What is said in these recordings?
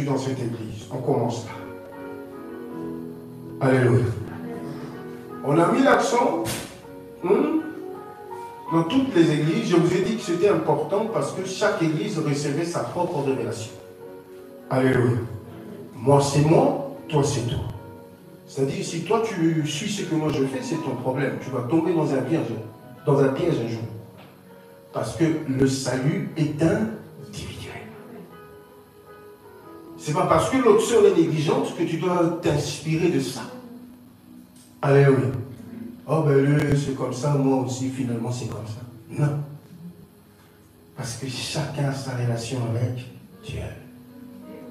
Dans cette église, on commence là. Alléluia. On a mis l'accent dans toutes les églises. Je vous ai dit que c'était important parce que chaque église recevait sa propre révélation. Alléluia. Moi c'est moi, toi c'est toi. C'est-à-dire si toi tu suis ce que moi je fais, c'est ton problème. Tu vas tomber dans un piège un jour. Parce que le salut est individuel. C'est pas parce que l'autre sœur est négligente que tu dois t'inspirer de ça. Alléluia. Oh ben lui c'est comme ça, moi aussi finalement c'est comme ça. Non. Parce que chacun a sa relation avec Dieu.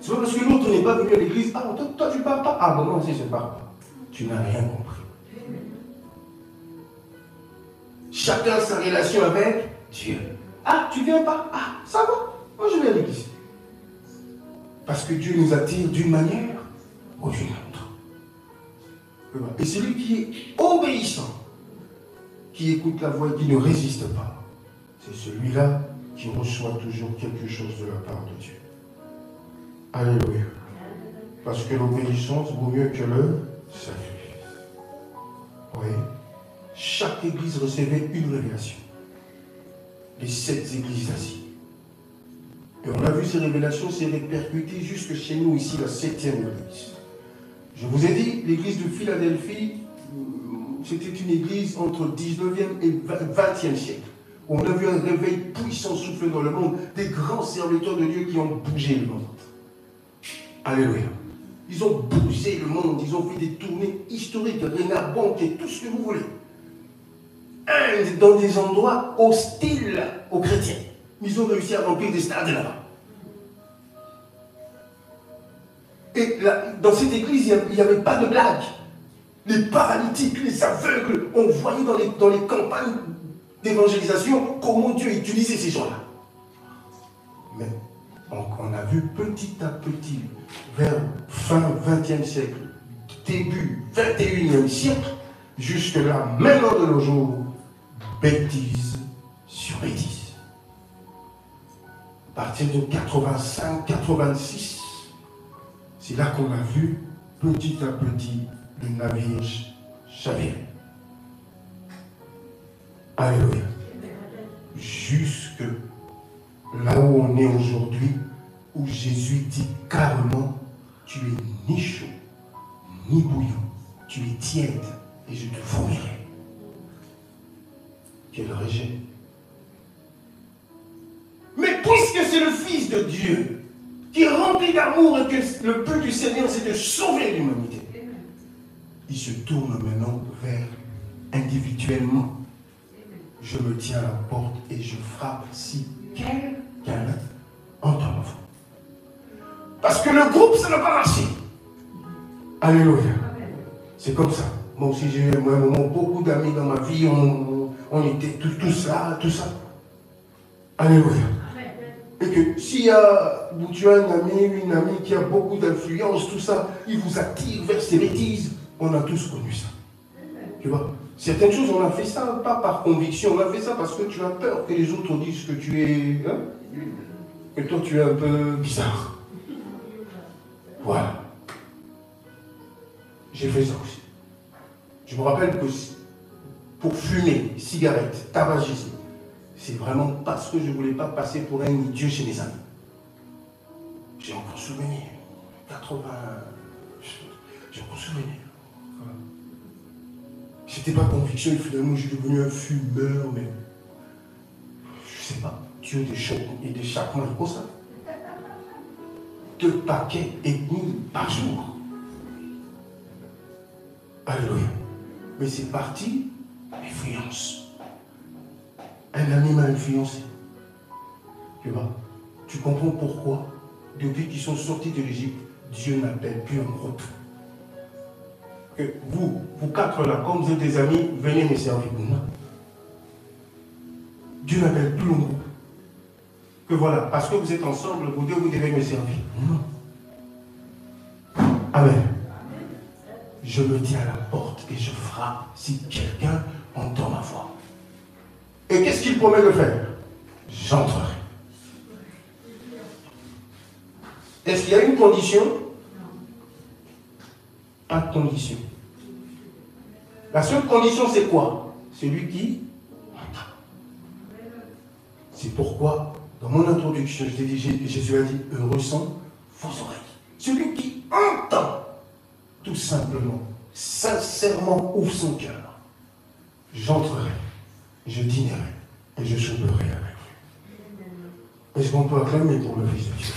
C'est pas parce que l'autre n'est pas venu à l'église, ah toi tu parles pas. Ah bon non aussi je parle pas. Tu n'as rien compris. Chacun a sa relation avec Dieu. Ah tu viens pas. Ah ça va. Moi je vais à l'église. Parce que Dieu nous attire d'une manière ou d'une autre. Et celui qui est obéissant, qui écoute la voix et qui ne résiste pas, c'est celui-là qui reçoit toujours quelque chose de la part de Dieu. Alléluia. Parce que l'obéissance vaut mieux que le sacrifice. Oui. Chaque église recevait une révélation. Les 7 églises d'Asie. Et on a vu ces révélations s'est répercutées jusque chez nous, ici, la 7e église. Je vous ai dit, l'église de Philadelphie, c'était une église entre 19e et 20e siècle. Où on a vu un réveil puissant souffler dans le monde, des grands serviteurs de Dieu qui ont bougé le monde. Alléluia. Ils ont bougé le monde, ils ont fait des tournées historiques, Renard Bank et tout ce que vous voulez. Dans des endroits hostiles aux chrétiens. Ils ont réussi à remplir des stades là-bas. Et là, dans cette église, il n'y avait pas de blague. Les paralytiques, les aveugles, on voyait dans les campagnes d'évangélisation comment Dieu utilisait ces gens-là. Mais on a vu petit à petit, vers fin 20e siècle, début 21e siècle, jusque là, maintenant de nos jours, bêtise sur bêtise. À partir de 85, 86, c'est là qu'on a vu petit à petit le navire chavirer. Alléluia. Jusque là où on est aujourd'hui, où Jésus dit carrément, tu es ni chaud, ni bouillant, tu es tiède et je te vomirai. Quel rejet. Mais puisque c'est le Fils de Dieu qui est rempli d'amour et que le but du Seigneur c'est de sauver l'humanité, il se tourne maintenant vers individuellement. Je me tiens à la porte et je frappe si quelqu'un entend ma voix. Parce que le groupe ça n'a pas marché. Alléluia. C'est comme ça. Moi aussi j'ai eu un moment, beaucoup d'amis dans ma vie, on était tous là, tout ça. Alléluia. Et que s'il y a, tu as un ami, une amie qui a beaucoup d'influence, tout ça, il vous attire vers ses bêtises. On a tous connu ça. Tu vois, certaines choses, on a fait ça pas par conviction, on a fait ça parce que tu as peur que les autres disent que tu es... Hein, que toi, tu es un peu bizarre. Voilà. J'ai fait ça aussi. Je me rappelle que pour fumer, cigarette, tabagisme, c'est vraiment parce que je ne voulais pas passer pour un idiot chez mes amis. J'ai encore souvenir. 80... J'ai encore souvenir. Voilà. C'était pas conviction, finalement je suis devenu un fumeur, mais... Je sais pas, Dieu des chocs et des chacun comme ça. 2 paquets et demi par jour. Alléluia. Mais c'est parti, influence. Un ami m'a influencé. Tu vois, tu comprends pourquoi, depuis qu'ils sont sortis de l'Égypte, Dieu n'appelle plus un groupe. Que vous 4 là, comme vous êtes des amis, venez me servir. Non. Dieu n'appelle plus un groupe. Que voilà, parce que vous êtes ensemble, vous devez me servir. Non. Amen. Je me tiens à la porte et je frappe si quelqu'un entend ma voix. Et qu'est-ce qu'il promet de faire? J'entrerai. Est-ce qu'il y a une condition? Pas de condition. La seule condition, c'est quoi? Celui qui entend. C'est pourquoi, dans mon introduction, je t'ai dit, Jésus a dit, heureux sont vos oreilles. Celui qui entend, tout simplement, sincèrement ouvre son cœur. J'entrerai, je dînerai et je souperai avec lui. Est-ce qu'on peut acclamer pour le Fils de Dieu?